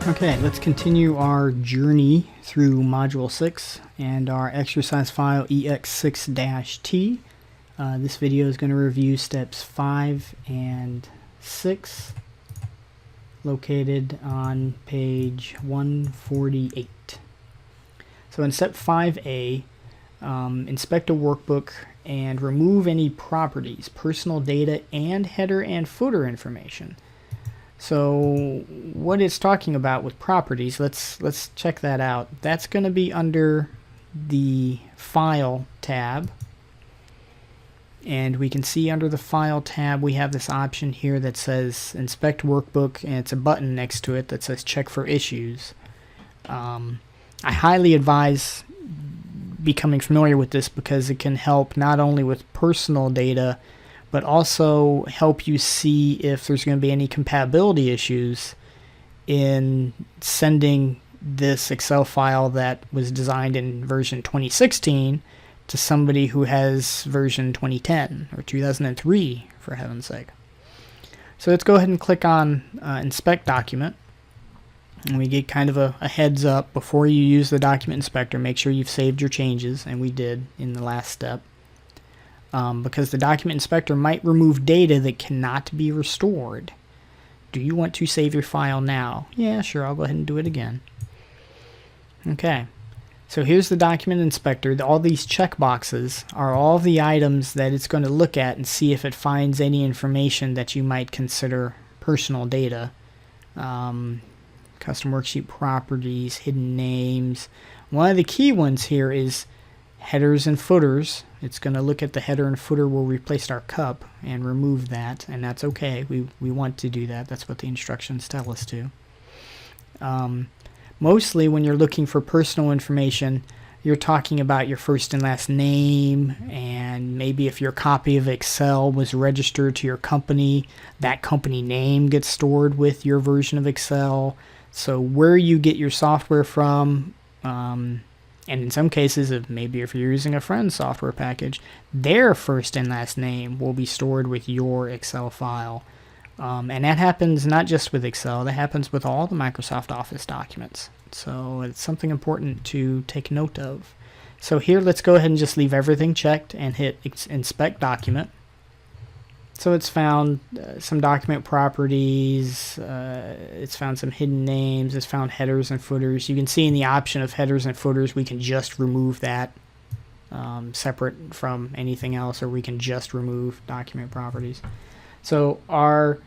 Okay, let's continue our journey through Module 6 and our exercise file Ex6-2. This video is going to review steps 5 and 6, located on page 148. So in step 5a, inspect a workbook and remove any properties, personal data, and header and footer information. So what it's talking about with properties, let's check that out. That's going to be under the File tab. And we can see under the File tab we have this option here that says Inspect Workbook, and it's a button next to it that says Check for Issues. I highly advise becoming familiar with this because it can help not only with personal data but also help you see if there's going to be any compatibility issues in sending this Excel file that was designed in version 2016 to somebody who has version 2010 or 2003, for heaven's sake. So let's go ahead and click on Inspect Document. And we get kind of a heads up before you use the document inspector. Make sure you've saved your changes, and we did in the last step. Because the document inspector might remove data that cannot be restored. Do you want to save your file now? Yeah, sure, I'll go ahead and do it again. Okay, so here's the document inspector. All these check boxes are all the items that it's going to look at and see if it finds any information that you might consider personal data. Custom worksheet properties, hidden names. One of the key ones here is headers and footers. It's going to look at the header and footer where we placed our cup and remove that, and that's okay. We want to do that. That's what the instructions tell us to. Mostly when you're looking for personal information, you're talking about your first and last name, and maybe if your copy of Excel was registered to your company, that company name gets stored with your version of Excel. So where you get your software from, and in some cases, maybe if you're using a friend's software package, their first and last name will be stored with your Excel file. And that happens not just with Excel, that happens with all the Microsoft Office documents. So it's something important to take note of. So here, let's go ahead and just leave everything checked and hit Inspect Document. So it's found some document properties, it's found some hidden names, it's found headers and footers. You can see in the option of headers and footers we can just remove that separate from anything else, or we can just remove document properties. So our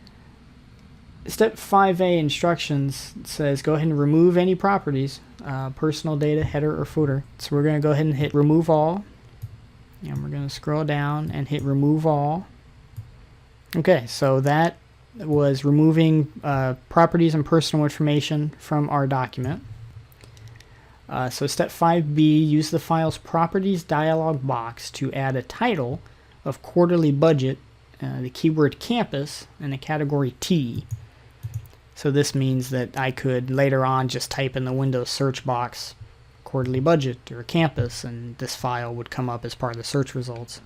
step 5a instructions says go ahead and remove any properties, personal data, header or footer. So we're going to go ahead and hit Remove All, and we're going to scroll down and hit Remove All. Okay, so that was removing properties and personal information from our document. So step 5b, use the file's properties dialog box to add a title of quarterly budget, the keyword campus, and the category T. So this means that I could later on just type in the Windows search box quarterly budget or campus, and this file would come up as part of the search results.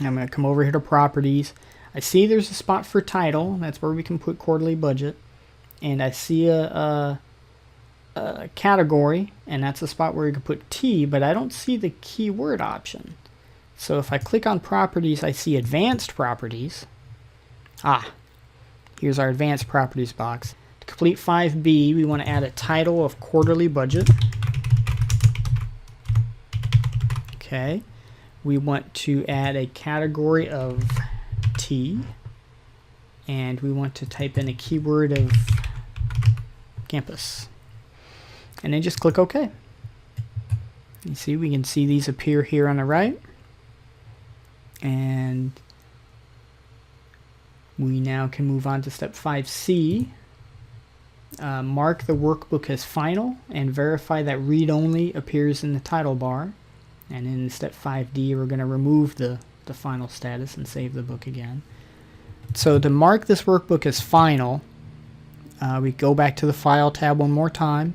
I'm going to come over here to properties. I see there's a spot for title. That's where we can put quarterly budget. And I see a category, and that's a spot where you can put T, but I don't see the keyword option. So if I click on properties, I see advanced properties. Here's our advanced properties box. To complete 5b, we want to add a title of quarterly budget. Okay. We want to add a category of T, and we want to type in a keyword of campus, and then just click OK. You see, we can see these appear here on the right, and we now can move on to step 5c. Mark the workbook as final and verify that read only appears in the title bar. And in step 5d, we're going to remove the final status and save the book again. So to mark this workbook as final, we go back to the File tab one more time,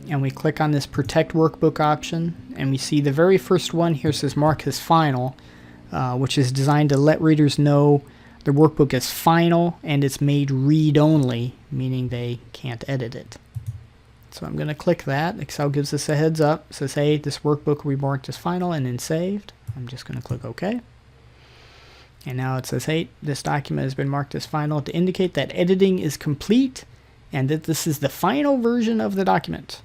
and we click on this Protect Workbook option, and we see the very first one here says Mark as final, which is designed to let readers know the workbook is final and it's made read-only, meaning they can't edit it. So I'm going to click that. Excel gives us a heads up. It says, hey, this workbook will be marked as final and then saved. I'm just going to click OK. And now it says, hey, this document has been marked as final to indicate that editing is complete and that this is the final version of the document.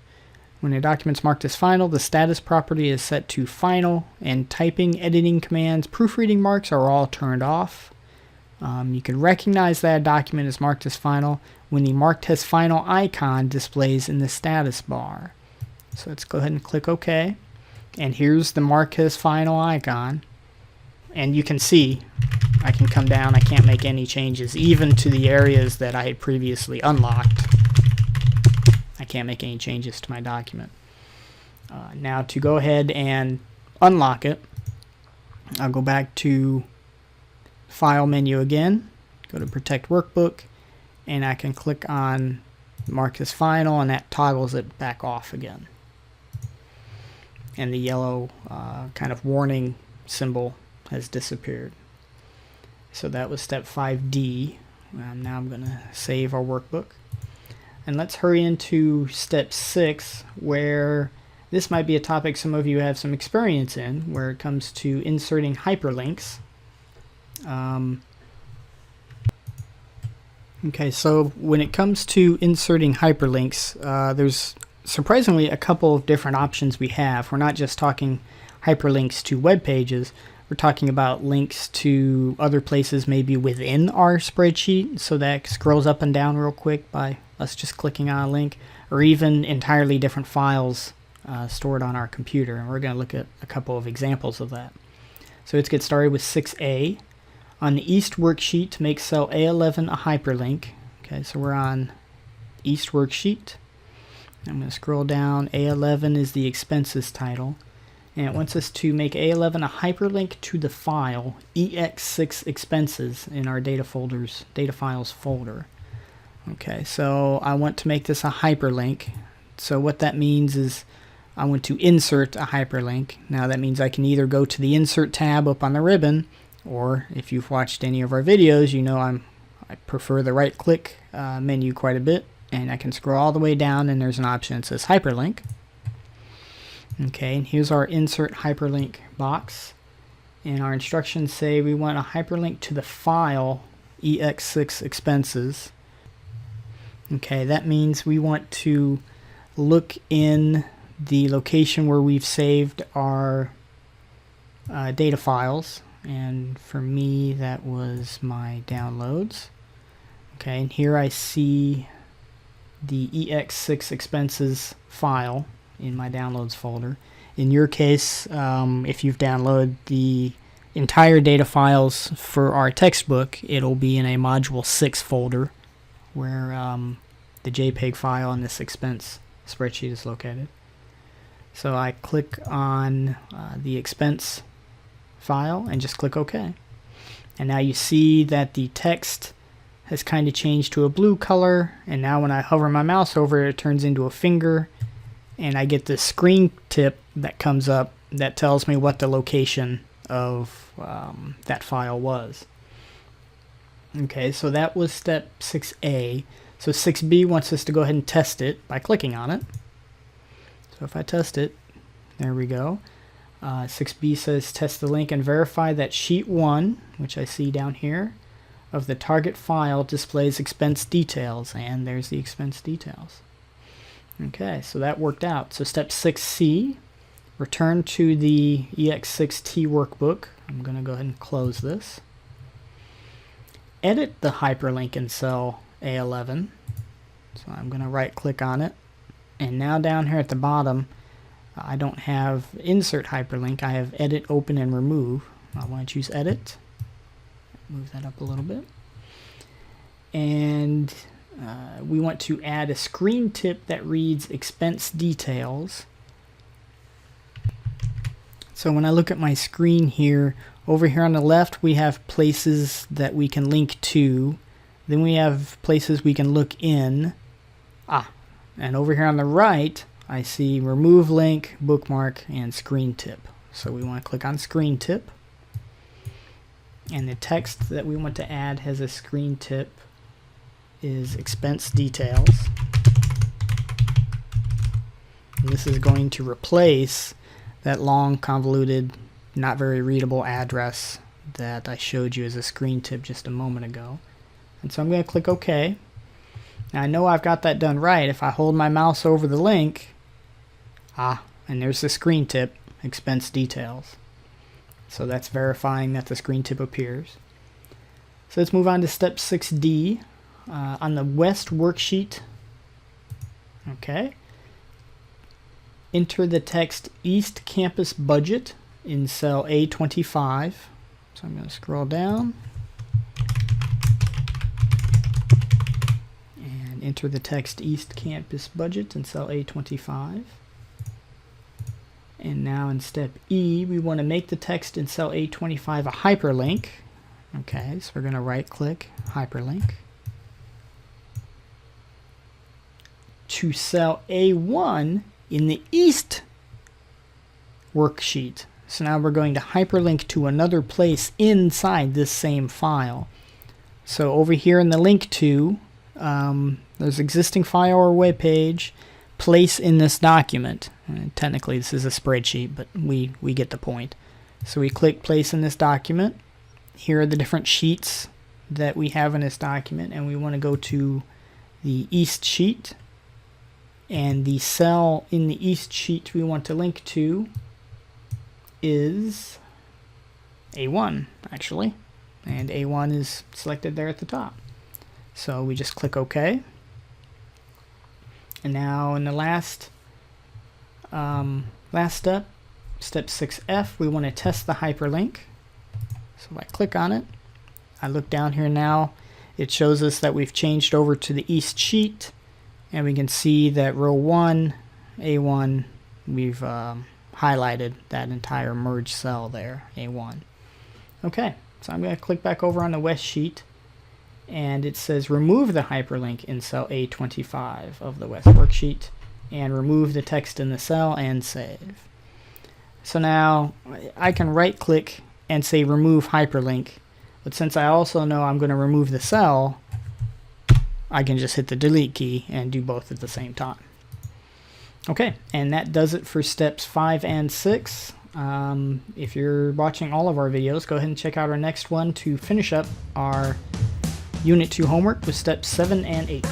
When a document's marked as final, the status property is set to final, and typing, editing commands, proofreading marks are all turned off. You can recognize that a document is marked as final when the marked as final icon displays in the status bar. So let's go ahead and click OK. And here's the marked as final icon. And you can see I can come down, I can't make any changes, even to the areas that I had previously unlocked. I can't make any changes to my document. Now to go ahead and unlock it, I'll go back to File menu again, go to Protect Workbook, and I can click on Mark as Final, and that toggles it back off again. And the yellow kind of warning symbol has disappeared. So that was step 5D. Now I'm going to save our workbook. And let's hurry into step 6, where this might be a topic some of you have some experience in, where it comes to inserting hyperlinks. Okay, so when it comes to inserting hyperlinks, there's surprisingly a couple of different options we have. We're not just talking hyperlinks to web pages. We're talking about links to other places maybe within our spreadsheet, so that scrolls up and down real quick by us just clicking on a link, or even entirely different files stored on our computer. And we're going to look at a couple of examples of that. So let's get started with 6A. On the East worksheet, to make cell A11 a hyperlink. Okay, so we're on East worksheet. I'm going to scroll down. A11 is the expenses title. And it wants us to make A11 a hyperlink to the file Ex6 expenses in our data files folder. Okay, so I want to make this a hyperlink. So what that means is I want to insert a hyperlink. Now that means I can either go to the Insert tab up on the ribbon, or if you've watched any of our videos, you know I prefer the right-click menu quite a bit, and I can scroll all the way down and there's an option that says hyperlink. Okay, and here's our insert hyperlink box, and our instructions say we want a hyperlink to the file Ex6 expenses. Okay, that means we want to look in the location where we've saved our data files, and for me that was my downloads. Okay, and here I see the Ex6 expenses file in my downloads folder. In your case, if you've downloaded the entire data files for our textbook, it'll be in a module 6 folder where the JPEG file in this expense spreadsheet is located. So I click on the expense file and just click OK. And now you see that the text has kind of changed to a blue color, and now when I hover my mouse over it, it turns into a finger, and I get this screen tip that comes up that tells me what the location of that file was. Okay, so that was step 6A. So 6B wants us to go ahead and test it by clicking on it. So if I test it, there we go. 6B says test the link and verify that sheet 1, which I see down here, of the target file displays expense details, and there's the expense details. Okay, so that worked out. So step 6C, return to the Ex6 workbook. I'm going to go ahead and close this. Edit the hyperlink in cell A11. So I'm going to right click on it, and now down here at the bottom I don't have insert hyperlink, I have edit, open, and remove. I want to choose edit, move that up a little bit, and we want to add a screen tip that reads expense details. So when I look at my screen here, over here on the left we have places that we can link to, then we have places we can look in, and over here on the right I see remove link, bookmark, and screen tip. So we want to click on screen tip, And the text that we want to add has a screen tip is expense details. And this is going to replace that long, convoluted, not very readable address that I showed you as a screen tip just a moment ago. And so I'm going to click OK. Now I know I've got that done right. If I hold my mouse over the link, and there's the screen tip, expense details. So that's verifying that the screen tip appears. So let's move on to step 6D. On the West worksheet, okay, enter the text East Campus Budget in cell A25. So I'm going to scroll down and enter the text East Campus Budget in cell A25. And now in step E, we want to make the text in cell A25 a hyperlink. Okay, so we're going to right click, hyperlink, to cell A1 in the East worksheet. So now we're going to hyperlink to another place inside this same file. So over here in the link to, there's existing file or web page, place in this document. Technically this is a spreadsheet, but we get the point. So we click place in this document. Here are the different sheets that we have in this document, and we want to go to the East sheet. And the cell in the East sheet we want to link to is A1, actually. And A1 is selected there at the top. So we just click OK. And now in the last step, step 6F, we want to test the hyperlink. So if I click on it, I look down here now, it shows us that we've changed over to the East sheet. And we can see that row 1, A1, we've highlighted that entire merged cell there, A1. Okay, so I'm going to click back over on the West sheet, and it says remove the hyperlink in cell A25 of the West worksheet, and remove the text in the cell and save. So now I can right click and say remove hyperlink, but since I also know I'm going to remove the cell, I can just hit the delete key and do both at the same time. Okay, and that does it for steps 5 and 6. If you're watching all of our videos, go ahead and check out our next one to finish up our Unit 2 homework with steps 7 and 8.